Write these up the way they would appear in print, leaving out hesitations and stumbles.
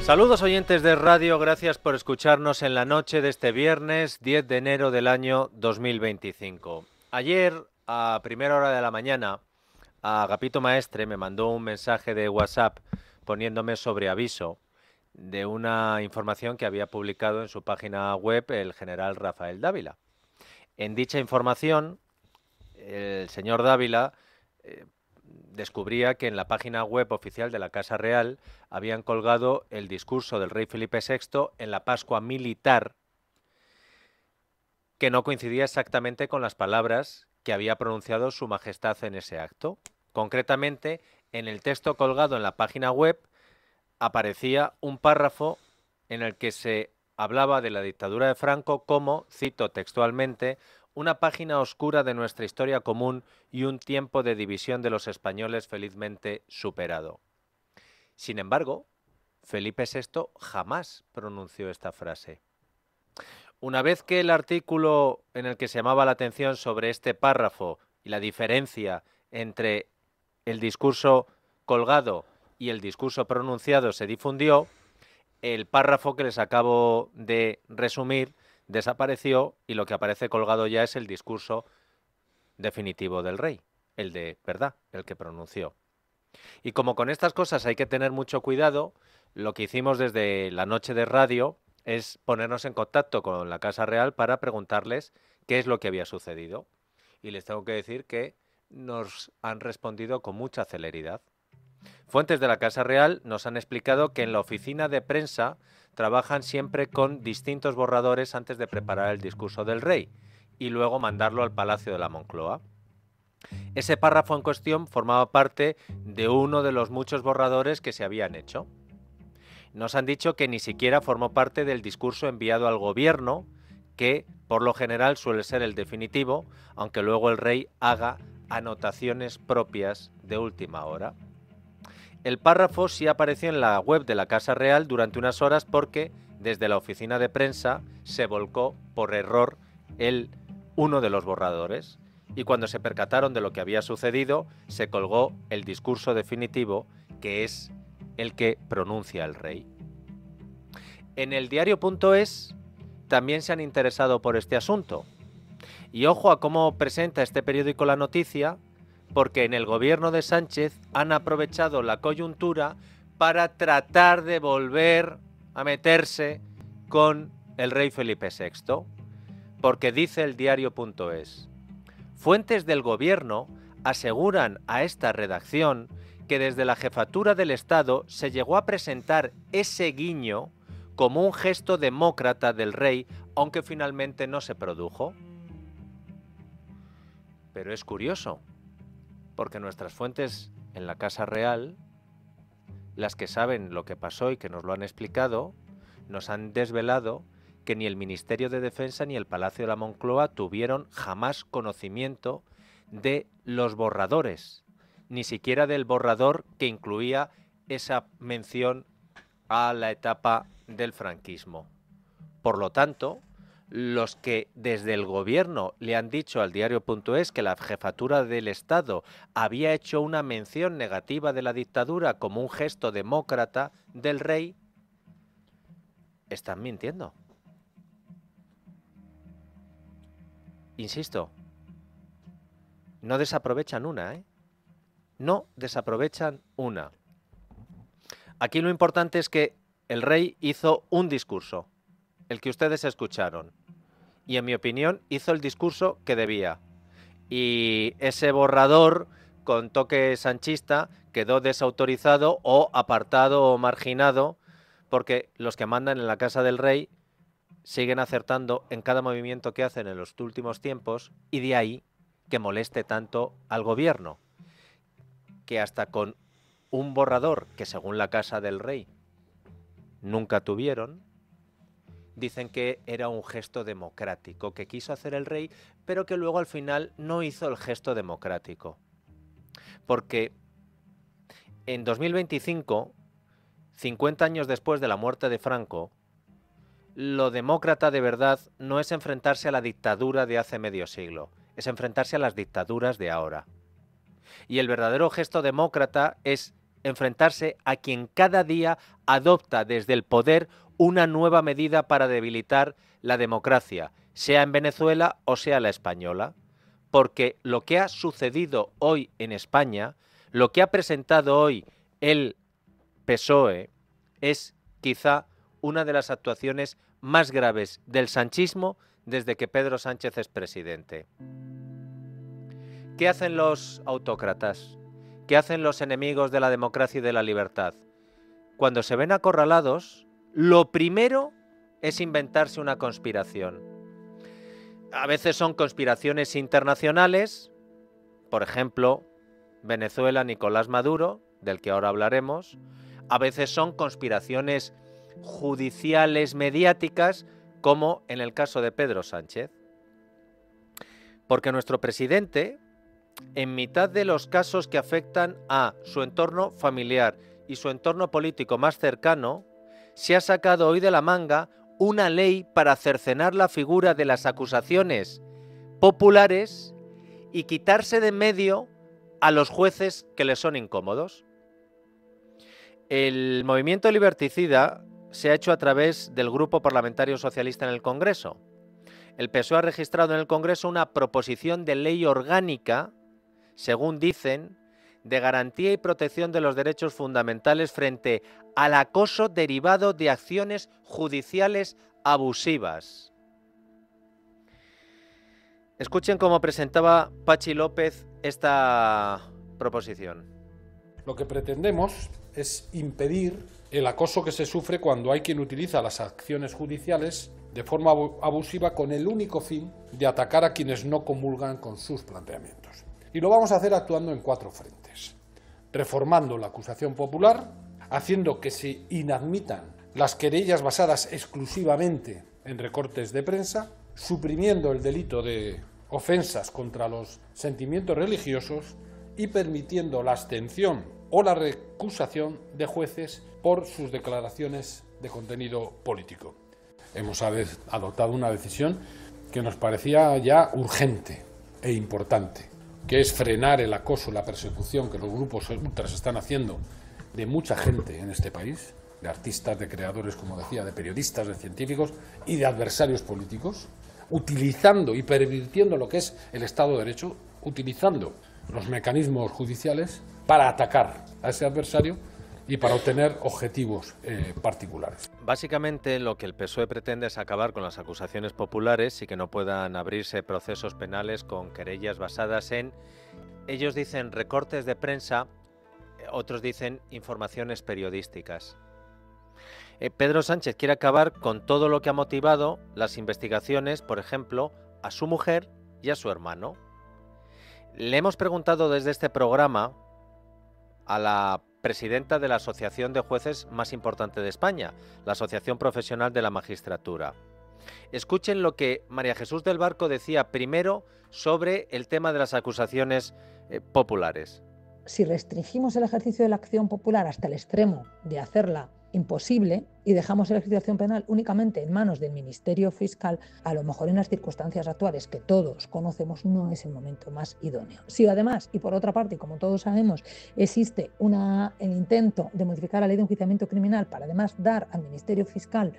Saludos oyentes de radio, gracias por escucharnos en la noche de este viernes 10 de enero del año 2025. Ayer, a primera hora de la mañana, Agapito Maestre me mandó un mensaje de WhatsApp poniéndome sobre aviso de una información que había publicado en su página web el general Rafael Dávila. En dicha información, el señor Dávila descubría que en la página web oficial de la Casa Real habían colgado el discurso del rey Felipe VI en la Pascua militar, que no coincidía exactamente con las palabras que había pronunciado Su Majestad en ese acto. Concretamente, en el texto colgado en la página web aparecía un párrafo en el que se hablaba de la dictadura de Franco como, cito textualmente, una página oscura de nuestra historia común y un tiempo de división de los españoles felizmente superado. Sin embargo, Felipe VI jamás pronunció esta frase. Una vez que el artículo en el que se llamaba la atención sobre este párrafo y la diferencia entre el discurso colgado y el discurso pronunciado se difundió, el párrafo que les acabo de resumir desapareció y lo que aparece colgado ya es el discurso definitivo del rey, el de verdad, el que pronunció. Y como con estas cosas hay que tener mucho cuidado, lo que hicimos desde la noche de radio es ponernos en contacto con la Casa Real para preguntarles qué es lo que había sucedido. Y les tengo que decir que nos han respondido con mucha celeridad. Fuentes de la Casa Real nos han explicado que en la oficina de prensa trabajan siempre con distintos borradores antes de preparar el discurso del rey y luego mandarlo al Palacio de la Moncloa. Ese párrafo en cuestión formaba parte de uno de los muchos borradores que se habían hecho. Nos han dicho que ni siquiera formó parte del discurso enviado al gobierno, que por lo general suele ser el definitivo, aunque luego el rey haga anotaciones propias de última hora. El párrafo sí apareció en la web de la Casa Real durante unas horas porque desde la oficina de prensa se volcó por error uno de los borradores y cuando se percataron de lo que había sucedido se colgó el discurso definitivo, que es el que pronuncia el rey. En el diario.es también se han interesado por este asunto y ojo a cómo presenta este periódico la noticia, porque en el gobierno de Sánchez han aprovechado la coyuntura para tratar de volver a meterse con el rey Felipe VI, porque dice el diario.es, fuentes del gobierno aseguran a esta redacción que desde la jefatura del Estado se llegó a presentar ese guiño como un gesto demócrata del rey, aunque finalmente no se produjo. Pero es curioso, porque nuestras fuentes en la Casa Real, las que saben lo que pasó y que nos lo han explicado, nos han desvelado que ni el Ministerio de Defensa ni el Palacio de la Moncloa tuvieron jamás conocimiento de los borradores, ni siquiera del borrador que incluía esa mención a la etapa del franquismo. Por lo tanto, los que desde el gobierno le han dicho al diario.es que la jefatura del Estado había hecho una mención negativa de la dictadura como un gesto demócrata del rey, están mintiendo. Insisto, no desaprovechan una, ¿eh? No desaprovechan una. Aquí lo importante es que el rey hizo un discurso, el que ustedes escucharon, y en mi opinión hizo el discurso que debía. Y ese borrador con toque sanchista quedó desautorizado o apartado o marginado porque los que mandan en la casa del rey siguen acertando en cada movimiento que hacen en los últimos tiempos y de ahí que moleste tanto al gobierno, que hasta con un borrador que según la casa del rey nunca tuvieron, dicen que era un gesto democrático que quiso hacer el rey, pero que luego al final no hizo el gesto democrático. Porque en 2025, 50 años después de la muerte de Franco, lo demócrata de verdad no es enfrentarse a la dictadura de hace medio siglo, es enfrentarse a las dictaduras de ahora. Y el verdadero gesto demócrata es enfrentarse a quien cada día adopta desde el poder una nueva medida para debilitar la democracia, sea en Venezuela o sea la española. Porque lo que ha sucedido hoy en España, lo que ha presentado hoy el PSOE, es quizá una de las actuaciones más graves del sanchismo desde que Pedro Sánchez es presidente. ¿Qué hacen los autócratas? ¿Qué hacen los enemigos de la democracia y de la libertad? Cuando se ven acorralados, lo primero es inventarse una conspiración. A veces son conspiraciones internacionales, por ejemplo, Venezuela, Nicolás Maduro, del que ahora hablaremos. A veces son conspiraciones judiciales, mediáticas, como en el caso de Pedro Sánchez. Porque nuestro presidente, en mitad de los casos que afectan a su entorno familiar y su entorno político más cercano, se ha sacado hoy de la manga una ley para cercenar la figura de las acusaciones populares y quitarse de en medio a los jueces que les son incómodos. El movimiento liberticida se ha hecho a través del Grupo Parlamentario Socialista en el Congreso. El PSOE ha registrado en el Congreso una proposición de ley orgánica, según dicen, de garantía y protección de los derechos fundamentales frente al acoso derivado de acciones judiciales abusivas. Escuchen cómo presentaba Pachi López esta proposición. Lo que pretendemos es impedir el acoso que se sufre cuando hay quien utiliza las acciones judiciales de forma abusiva con el único fin de atacar a quienes no comulgan con sus planteamientos. Y lo vamos a hacer actuando en 4 frentes. Reformando la acusación popular, haciendo que se inadmitan las querellas basadas exclusivamente en recortes de prensa, suprimiendo el delito de ofensas contra los sentimientos religiosos y permitiendo la abstención o la recusación de jueces por sus declaraciones de contenido político. Hemos adoptado una decisión que nos parecía ya urgente e importante, que es frenar el acoso y la persecución que los grupos ultras están haciendo de mucha gente en este país, de artistas, de creadores, como decía, de periodistas, de científicos y de adversarios políticos, utilizando y pervirtiendo lo que es el Estado de Derecho, utilizando los mecanismos judiciales para atacar a ese adversario y para obtener objetivos particulares. Básicamente lo que el PSOE pretende es acabar con las acusaciones populares y que no puedan abrirse procesos penales con querellas basadas en, ellos dicen recortes de prensa, otros dicen informaciones periodísticas. Pedro Sánchez quiere acabar con todo lo que ha motivado las investigaciones, por ejemplo, a su mujer y a su hermano. Le hemos preguntado desde este programa a la presidenta de la asociación de jueces más importante de España, la Asociación Profesional de la Magistratura. Escuchen lo que María Jesús del Barco decía primero sobre el tema de las acusaciones populares. Si restringimos el ejercicio de la acción popular hasta el extremo de hacerla imposible y dejamos el ejercicio de acción penal únicamente en manos del Ministerio Fiscal, a lo mejor en las circunstancias actuales que todos conocemos no es el momento más idóneo. Si además, y por otra parte, como todos sabemos, existe el intento de modificar la ley de enjuiciamiento criminal para además dar al Ministerio Fiscal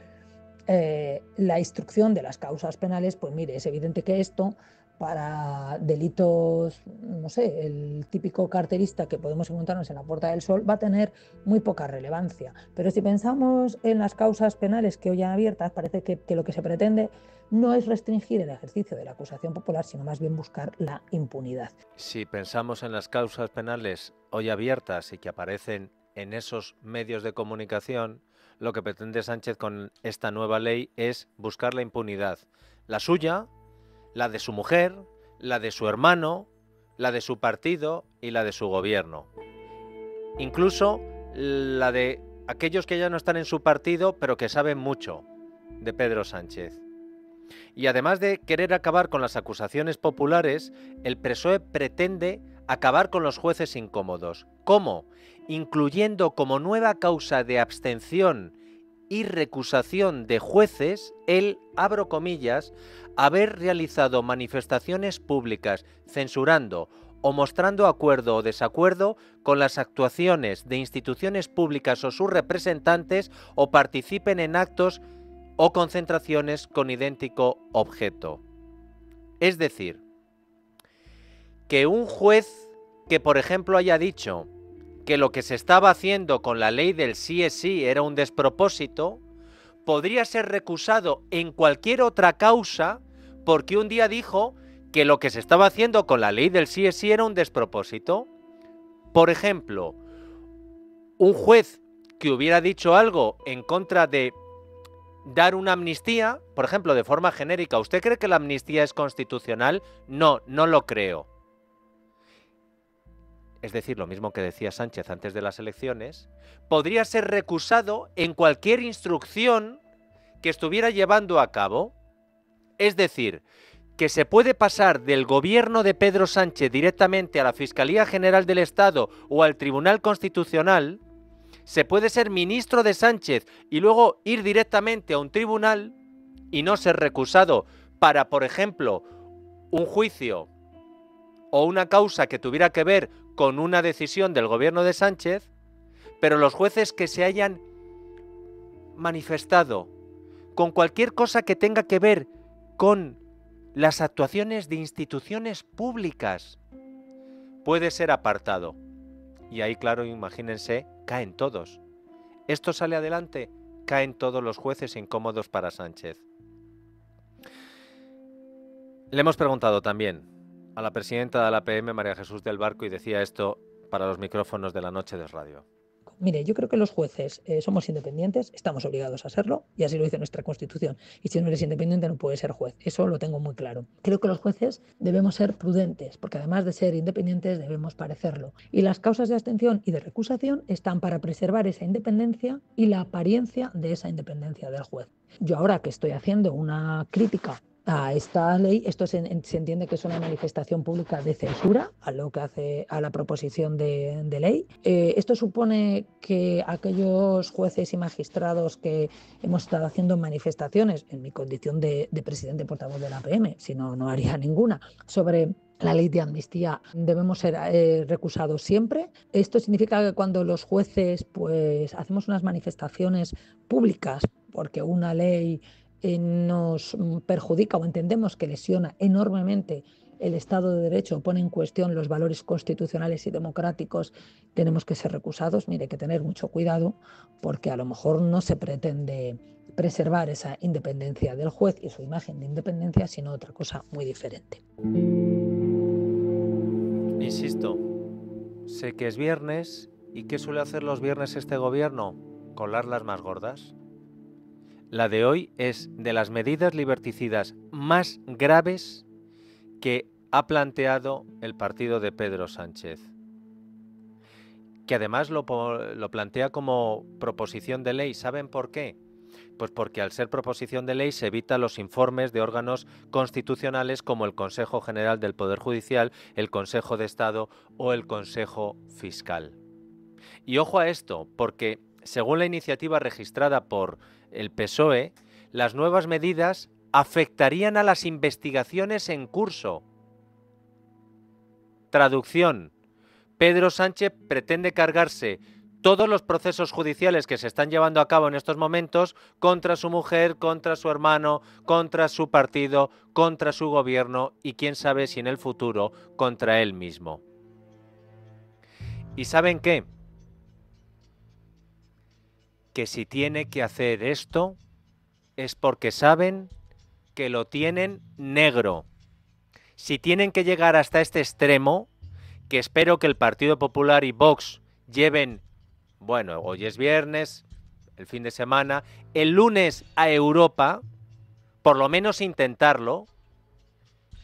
la instrucción de las causas penales, pues mire, es evidente que esto para delitos, no sé, el típico carterista que podemos encontrarnos en la Puerta del Sol va a tener muy poca relevancia. Pero si pensamos en las causas penales que hoy hay abiertas, parece que lo que se pretende no es restringir el ejercicio de la acusación popular, sino más bien buscar la impunidad. Si pensamos en las causas penales hoy abiertas y que aparecen en esos medios de comunicación, lo que pretende Sánchez con esta nueva ley es buscar la impunidad, la suya, la de su mujer, la de su hermano, la de su partido y la de su gobierno. Incluso la de aquellos que ya no están en su partido, pero que saben mucho de Pedro Sánchez. Y además de querer acabar con las acusaciones populares, el PSOE pretende acabar con los jueces incómodos. ¿Cómo? Incluyendo como nueva causa de abstención y recusación de jueces el, abro comillas, haber realizado manifestaciones públicas censurando o mostrando acuerdo o desacuerdo con las actuaciones de instituciones públicas o sus representantes o participen en actos o concentraciones con idéntico objeto. Es decir, que un juez que, por ejemplo, haya dicho que lo que se estaba haciendo con la ley del sí es sí era un despropósito, podría ser recusado en cualquier otra causa porque un día dijo que lo que se estaba haciendo con la ley del sí es sí era un despropósito. Por ejemplo, un juez que hubiera dicho algo en contra de dar una amnistía, por ejemplo, de forma genérica, ¿usted cree que la amnistía es constitucional? No, no lo creo. Es decir, lo mismo que decía Sánchez antes de las elecciones, podría ser recusado en cualquier instrucción que estuviera llevando a cabo. Es decir, que se puede pasar del gobierno de Pedro Sánchez directamente a la Fiscalía General del Estado o al Tribunal Constitucional, se puede ser ministro de Sánchez y luego ir directamente a un tribunal y no ser recusado para, por ejemplo, un juicio o una causa que tuviera que ver con una decisión del gobierno de Sánchez, pero los jueces que se hayan manifestado con cualquier cosa que tenga que ver con las actuaciones de instituciones públicas, puede ser apartado. Y ahí, claro, imagínense, caen todos. Esto sale adelante, caen todos los jueces incómodos para Sánchez. Le hemos preguntado también a la presidenta de la APM, María Jesús del Barco, y decía esto para los micrófonos de La Noche de Radio. Mire, yo creo que los jueces somos independientes, estamos obligados a serlo, y así lo dice nuestra Constitución. Y si no eres independiente no puedes ser juez. Eso lo tengo muy claro. Creo que los jueces debemos ser prudentes, porque además de ser independientes debemos parecerlo. Y las causas de abstención y de recusación están para preservar esa independencia y la apariencia de esa independencia del juez. Yo ahora que estoy haciendo una crítica a esta ley, esto se entiende que es una manifestación pública de censura a lo que hace a la proposición de ley. Esto supone que aquellos jueces y magistrados que hemos estado haciendo manifestaciones, en mi condición de presidente portavoz de la APM, si no, no haría ninguna, sobre la ley de amnistía, debemos ser recusados siempre. Esto significa que cuando los jueces pues hacemos unas manifestaciones públicas porque una ley nos perjudica o entendemos que lesiona enormemente el Estado de Derecho, pone en cuestión los valores constitucionales y democráticos, tenemos que ser recusados. Mire, hay que tener mucho cuidado porque a lo mejor no se pretende preservar esa independencia del juez y su imagen de independencia, sino otra cosa muy diferente. Insisto, sé que es viernes y ¿qué suele hacer los viernes este gobierno? Colar las más gordas. La de hoy es de las medidas liberticidas más graves que ha planteado el partido de Pedro Sánchez, que además lo plantea como proposición de ley. ¿Saben por qué? Pues porque al ser proposición de ley se evita los informes de órganos constitucionales como el Consejo General del Poder Judicial, el Consejo de Estado o el Consejo Fiscal. Y ojo a esto, porque según la iniciativa registrada por el PSOE, las nuevas medidas afectarían a las investigaciones en curso. Traducción: Pedro Sánchez pretende cargarse todos los procesos judiciales que se están llevando a cabo en estos momentos contra su mujer, contra su hermano, contra su partido, contra su gobierno y quién sabe si en el futuro contra él mismo. ¿Y saben qué? Que si tiene que hacer esto es porque saben que lo tienen negro. Si tienen que llegar hasta este extremo, que espero que el Partido Popular y Vox lleven, bueno, hoy es viernes, el fin de semana, el lunes a Europa, por lo menos intentarlo,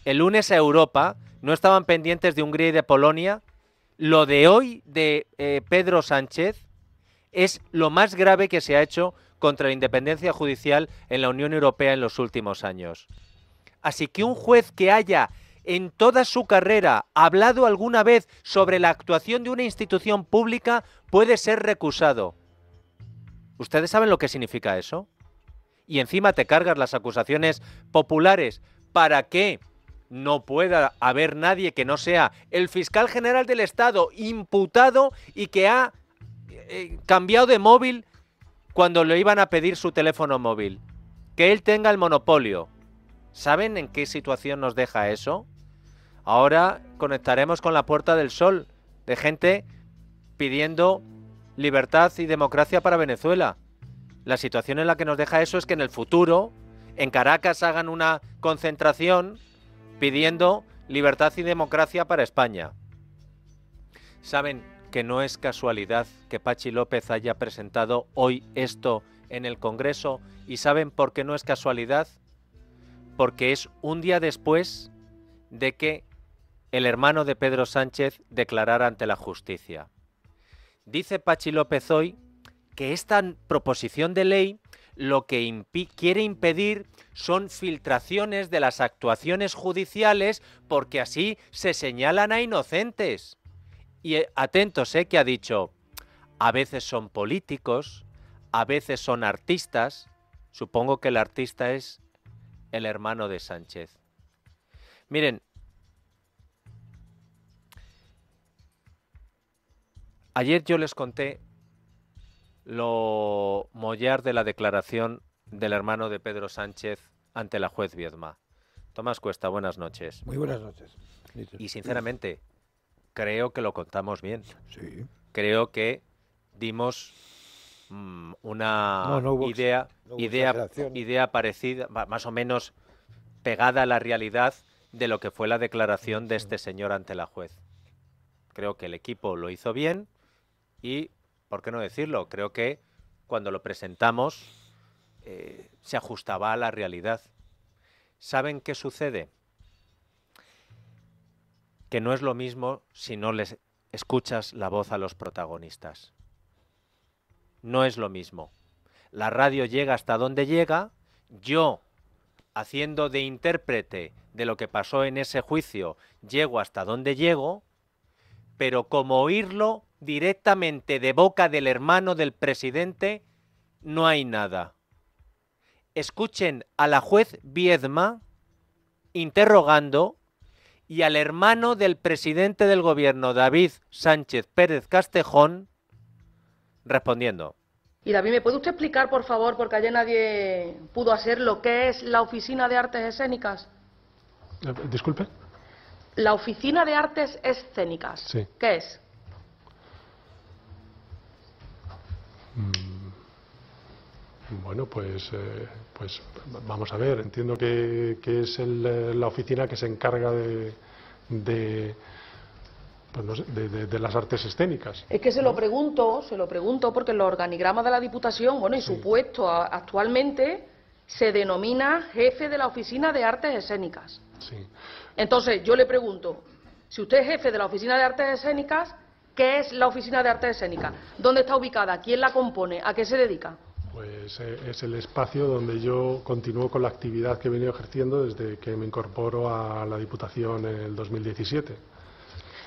el lunes a Europa, no estaban pendientes de Hungría y de Polonia, lo de hoy de Pedro Sánchez es lo más grave que se ha hecho contra la independencia judicial en la Unión Europea en los últimos años. Así que un juez que haya en toda su carrera hablado alguna vez sobre la actuación de una institución pública puede ser recusado. ¿Ustedes saben lo que significa eso? Y encima te cargas las acusaciones populares. ¿Para qué? no pueda haber nadie que no sea el fiscal general del Estado imputado y que ha cambiado de móvil cuando le iban a pedir su teléfono móvil. Que él tenga el monopolio. ¿Saben en qué situación nos deja eso? Ahora conectaremos con la Puerta del Sol de gente pidiendo libertad y democracia para Venezuela. La situación en la que nos deja eso es que en el futuro, en Caracas hagan una concentración pidiendo libertad y democracia para España. ¿Saben que no es casualidad que Patxi López haya presentado hoy esto en el Congreso? ¿Y saben por qué no es casualidad? Porque es un día después de que el hermano de Pedro Sánchez declarara ante la justicia. Dice Patxi López hoy que esta proposición de ley lo que quiere impedir son filtraciones de las actuaciones judiciales porque así se señalan a inocentes. Y atentos, que ha dicho, a veces son políticos, a veces son artistas. Supongo que el artista es el hermano de Sánchez. Miren, ayer yo les conté lo mollar de la declaración del hermano de Pedro Sánchez ante la juez Viedma. Tomás Cuesta, buenas noches. Muy buenas noches. Y sinceramente, creo que lo contamos bien. Sí. Creo que dimos una idea parecida, más o menos pegada a la realidad de lo que fue la declaración de este señor ante la juez. Creo que el equipo lo hizo bien y, ¿por qué no decirlo? Creo que cuando lo presentamos se ajustaba a la realidad. ¿Saben qué sucede? Que no es lo mismo si no les escuchas la voz a los protagonistas. No es lo mismo. La radio llega hasta donde llega. Yo, haciendo de intérprete de lo que pasó en ese juicio, llego hasta donde llego, pero como oírlo directamente de boca del hermano del presidente, no hay nada. Escuchen a la juez Viedma interrogando y al hermano del presidente del gobierno, David Sánchez Pérez Castejón, respondiendo. Y David, ¿me puede usted explicar, por favor, porque ayer nadie pudo hacer lo que es la Oficina de Artes Escénicas? Disculpe. La Oficina de Artes Escénicas. Sí. ¿Qué es? Bueno, pues vamos a ver. Entiendo que es la oficina que se encarga de las artes escénicas. Es que se lo pregunto porque en los organigramas de la Diputación, bueno, y Sí. su puesto actualmente se denomina jefe de la Oficina de Artes Escénicas. Sí. Entonces, yo le pregunto, si usted es jefe de la Oficina de Artes Escénicas, ¿qué es la Oficina de Artes Escénicas? ¿Dónde está ubicada? ¿Quién la compone? ¿A qué se dedica? Pues es el espacio donde yo continúo con la actividad que he venido ejerciendo desde que me incorporo a la Diputación en el 2017.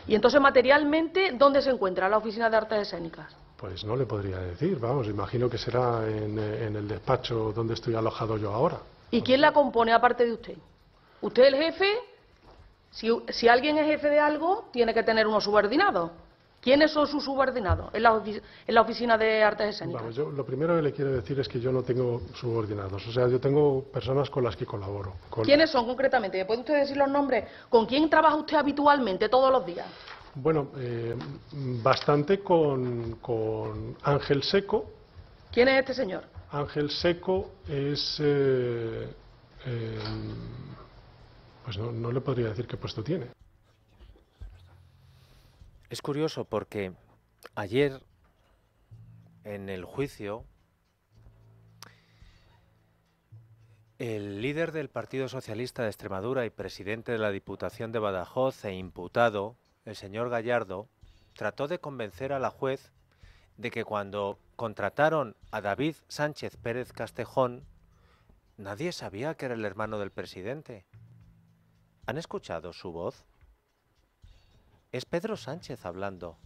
Y entonces, materialmente, ¿dónde se encuentra la Oficina de Artes Escénicas? Pues no le podría decir, vamos, imagino que será en el despacho donde estoy alojado yo ahora. ¿Y quién la compone aparte de usted? ¿Usted es el jefe? Si alguien es jefe de algo, tiene que tener unos subordinados. ¿Quiénes son sus subordinados en la Oficina de Artes Escénicas? Vamos, yo lo primero que le quiero decir es que yo no tengo subordinados, o sea, yo tengo personas con las que colaboro. ¿Quiénes son concretamente? ¿Me puede usted decir los nombres? ¿Con quién trabaja usted habitualmente todos los días? Bueno, bastante con Ángel Seco. ¿Quién es este señor? Ángel Seco es... pues no le podría decir qué puesto tiene. Es curioso porque ayer en el juicio el líder del Partido Socialista de Extremadura y presidente de la Diputación de Badajoz e imputado, el señor Gallardo, trató de convencer a la juez de que cuando contrataron a David Sánchez Pérez Castejón, nadie sabía que era el hermano del presidente. ¿Han escuchado su voz? Es Pedro Sánchez hablando.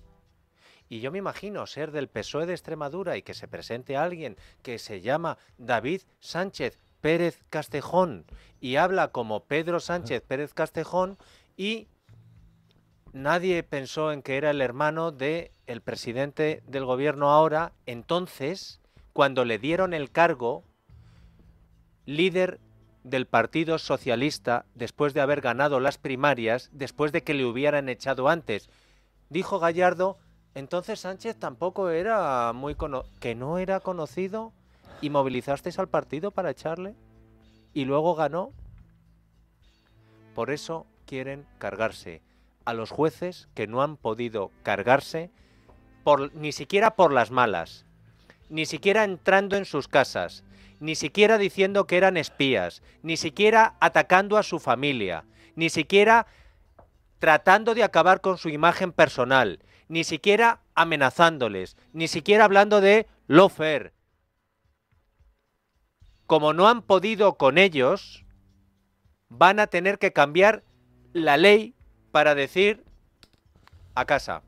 Y yo me imagino ser del PSOE de Extremadura y que se presente alguien que se llama David Sánchez Pérez Castejón y habla como Pedro Sánchez Pérez Castejón y nadie pensó en que era el hermano del presidente del gobierno ahora. Entonces, cuando le dieron el cargo, líder del Partido Socialista, después de haber ganado las primarias, después de que le hubieran echado antes, dijo Gallardo, entonces Sánchez tampoco era que no era conocido y movilizasteis al partido para echarle y luego ganó. Por eso quieren cargarse a los jueces que no han podido cargarse ni siquiera por las malas, ni siquiera entrando en sus casas, ni siquiera diciendo que eran espías, ni siquiera atacando a su familia, ni siquiera tratando de acabar con su imagen personal, ni siquiera amenazándoles, ni siquiera hablando de lawfare. Como no han podido con ellos, van a tener que cambiar la ley para decir a casa.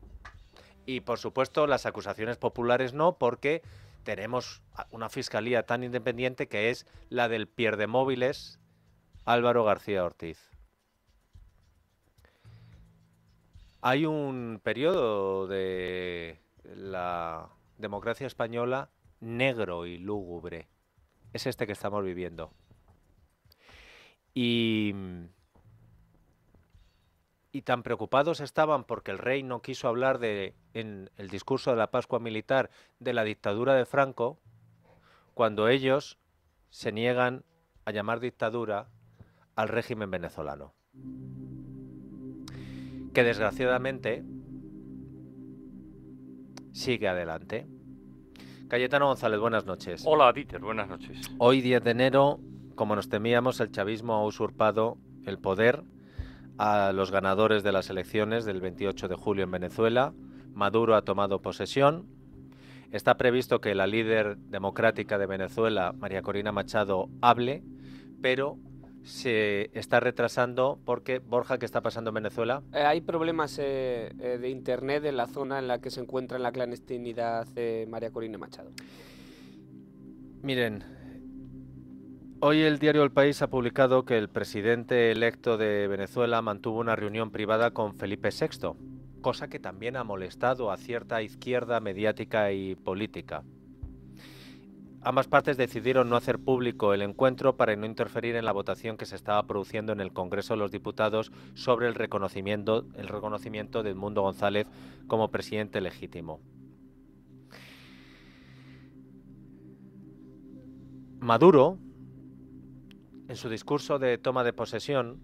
Y por supuesto las acusaciones populares no, porque tenemos una fiscalía tan independiente que es la del pierdemóviles Álvaro García Ortiz. Hay un periodo de la democracia española negro y lúgubre. Es este que estamos viviendo. Y tan preocupados estaban porque el rey no quiso hablar en el discurso de la Pascua Militar de la dictadura de Franco, cuando ellos se niegan a llamar dictadura al régimen venezolano. Que desgraciadamente sigue adelante. Cayetano González, buenas noches. Hola, Dieter, buenas noches. Hoy, 10 de enero, como nos temíamos, el chavismo ha usurpado el poder a los ganadores de las elecciones del 28 de julio en Venezuela. Maduro ha tomado posesión. Está previsto que la líder democrática de Venezuela, María Corina Machado, hable, pero se está retrasando porque, Borja, ¿qué está pasando en Venezuela? Hay problemas de internet en la zona en la que se encuentra en la clandestinidad María Corina Machado. Miren, hoy el diario El País ha publicado que el presidente electo de Venezuela mantuvo una reunión privada con Felipe VI, cosa que también ha molestado a cierta izquierda mediática y política. Ambas partes decidieron no hacer público el encuentro para no interferir en la votación que se estaba produciendo en el Congreso de los Diputados sobre el reconocimiento de Edmundo González como presidente legítimo. Maduro, en su discurso de toma de posesión,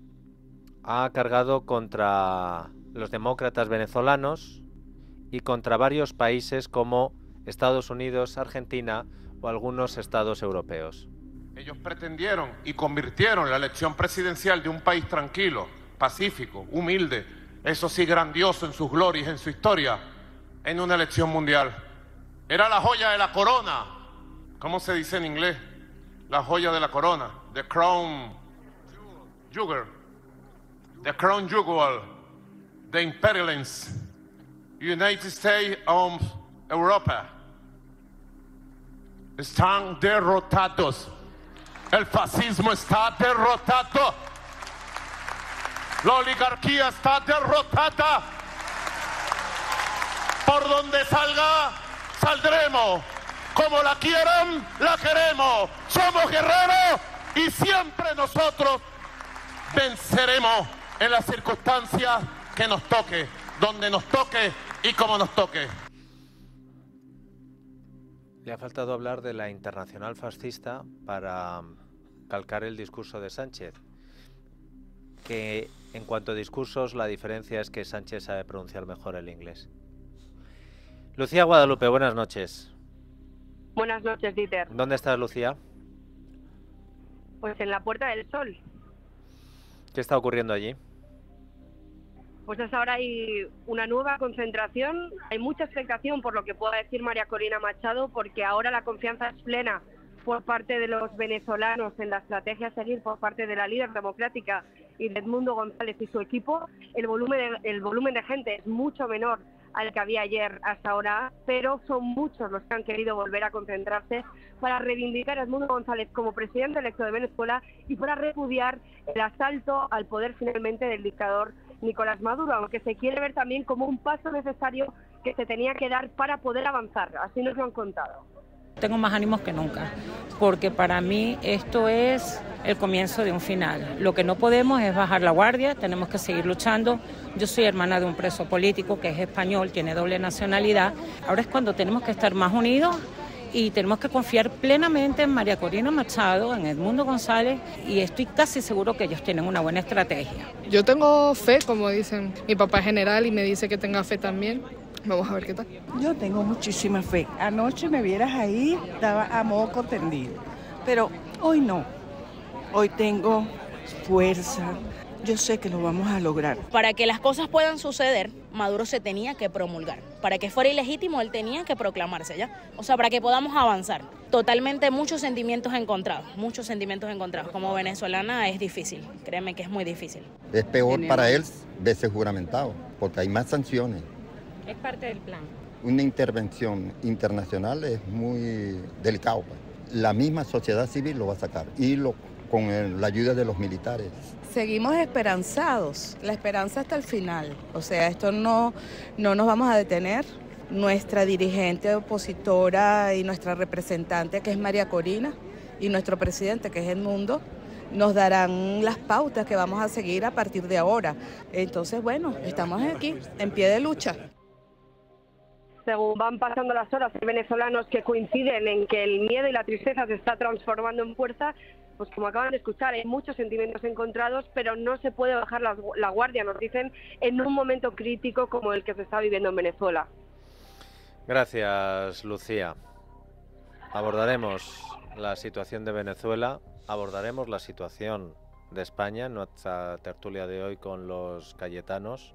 ha cargado contra los demócratas venezolanos y contra varios países como Estados Unidos, Argentina o algunos estados europeos. Ellos pretendieron y convirtieron la elección presidencial de un país tranquilo, pacífico, humilde, eso sí grandioso en sus glorias, en su historia, en una elección mundial. Era la joya de la corona. ¿Cómo se dice en inglés? La joya de la corona. The crown jewel. The crown jewel. The imperialence. United States of Europa. Están derrotados. El fascismo está derrotado. La oligarquía está derrotada. Por donde salga, saldremos. Como la quieran, la queremos. Somos guerreros y siempre nosotros venceremos en las circunstancias que nos toque, donde nos toque y como nos toque. Le ha faltado hablar de la internacional fascista para calcar el discurso de Sánchez, que en cuanto a discursos la diferencia es que Sánchez sabe pronunciar mejor el inglés. Lucía Guadalupe, buenas noches. Buenas noches, Dieter. ¿Dónde estás, Lucía? Pues en la Puerta del Sol. ¿Qué está ocurriendo allí? Pues hasta ahora hay una nueva concentración, hay mucha expectación por lo que pueda decir María Corina Machado, porque ahora la confianza es plena por parte de los venezolanos en la estrategia a seguir por parte de la líder democrática y de Edmundo González y su equipo. El volumen de gente es mucho menor al que había ayer hasta ahora, pero son muchos los que han querido volver a concentrarse para reivindicar a Edmundo González como presidente electo de Venezuela y para repudiar el asalto al poder finalmente del dictador Nicolás Maduro, aunque se quiere ver también como un paso necesario que se tenía que dar para poder avanzar, así nos lo han contado. Tengo más ánimos que nunca, porque para mí esto es el comienzo de un final. Lo que no podemos es bajar la guardia, tenemos que seguir luchando. Yo soy hermana de un preso político que es español, tiene doble nacionalidad. Ahora es cuando tenemos que estar más unidos y tenemos que confiar plenamente en María Corina Machado, en Edmundo González, y estoy casi seguro que ellos tienen una buena estrategia. Yo tengo fe, como dicen. Mi papá es general y me dice que tenga fe también. Vamos a ver qué tal. Yo tengo muchísima fe. Anoche me vieras ahí, estaba a moco tendido. Pero hoy no. Hoy tengo fuerza. Yo sé que lo vamos a lograr. Para que las cosas puedan suceder, Maduro se tenía que promulgar. Para que fuera ilegítimo, él tenía que proclamarse ya. O sea, para que podamos avanzar. Totalmente muchos sentimientos encontrados. Como venezolana es difícil. Créeme que es muy difícil. Es peor para él verse juramentado, porque hay más sanciones. Es parte del plan. Una intervención internacional es muy delicado. La misma sociedad civil lo va a sacar con la ayuda de los militares. Seguimos esperanzados, la esperanza hasta el final. O sea, esto no nos vamos a detener. Nuestra dirigente opositora y nuestra representante, que es María Corina, y nuestro presidente, que es Edmundo, nos darán las pautas que vamos a seguir a partir de ahora. Entonces, bueno, estamos aquí, en pie de lucha. Según van pasando las horas, hay venezolanos que coinciden en que el miedo y la tristeza se está transformando en fuerza. Pues como acaban de escuchar, hay muchos sentimientos encontrados, pero no se puede bajar la guardia, nos dicen, en un momento crítico como el que se está viviendo en Venezuela. Gracias, Lucía. Abordaremos la situación de Venezuela, abordaremos la situación de España en nuestra tertulia de hoy con los cayetanos.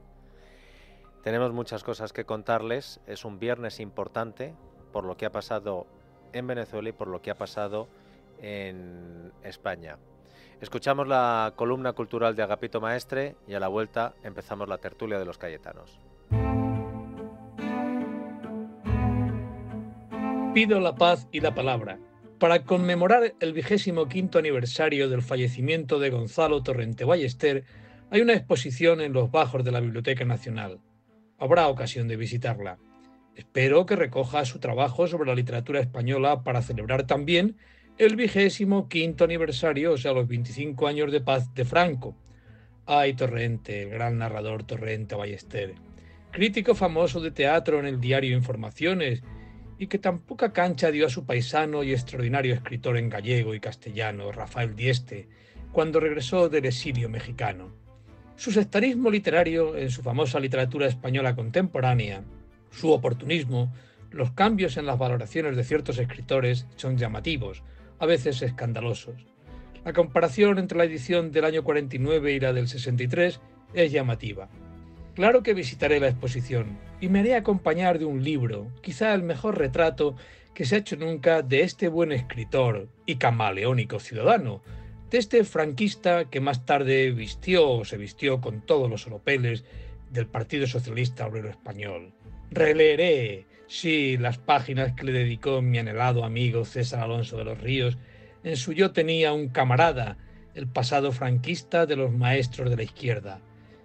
Tenemos muchas cosas que contarles. Es un viernes importante por lo que ha pasado en Venezuela y por lo que ha pasado en España. Escuchamos la columna cultural de Agapito Maestre y a la vuelta empezamos la tertulia de los cayetanos. Pido la paz y la palabra. Para conmemorar el 25º aniversario del fallecimiento de Gonzalo Torrente Ballester, hay una exposición en los bajos de la Biblioteca Nacional. Habrá ocasión de visitarla. Espero que recoja su trabajo sobre la literatura española para celebrar también el 25º aniversario, o sea, los 25 años de paz de Franco. Ay, Torrente, el gran narrador Torrente Ballester, crítico famoso de teatro en el diario Informaciones, y que tan poca cancha dio a su paisano y extraordinario escritor en gallego y castellano, Rafael Dieste, cuando regresó del exilio mexicano. Su sectarismo literario en su famosa literatura española contemporánea, su oportunismo, los cambios en las valoraciones de ciertos escritores son llamativos, a veces escandalosos. La comparación entre la edición del año 49 y la del 63 es llamativa. Claro que visitaré la exposición y me haré acompañar de un libro, quizá el mejor retrato que se ha hecho nunca de este buen escritor y camaleónico ciudadano, de este franquista que más tarde se vistió con todos los oropeles del Partido Socialista Obrero Español. Releeré, sí, las páginas que le dedicó mi anhelado amigo César Alonso de los Ríos en su Yo tenía un camarada, el pasado franquista de los maestros de la izquierda.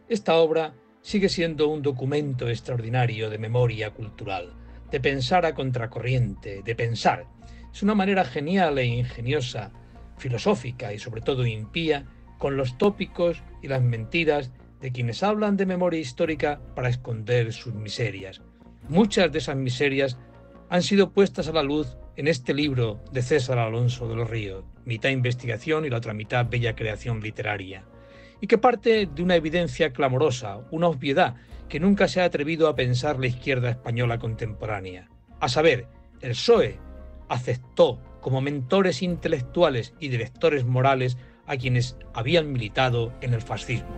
Esta obra sigue siendo un documento extraordinario de memoria cultural, de pensar a contracorriente, de pensar. Es una manera genial e ingeniosa, filosófica y sobre todo impía, con los tópicos y las mentiras de quienes hablan de memoria histórica para esconder sus miserias. Muchas de esas miserias han sido puestas a la luz en este libro de César Alonso de los Ríos, mitad investigación y la otra mitad bella creación literaria, y que parte de una evidencia clamorosa, una obviedad que nunca se ha atrevido a pensar la izquierda española contemporánea. A saber, el PSOE aceptó como mentores intelectuales y directores morales a quienes habían militado en el fascismo.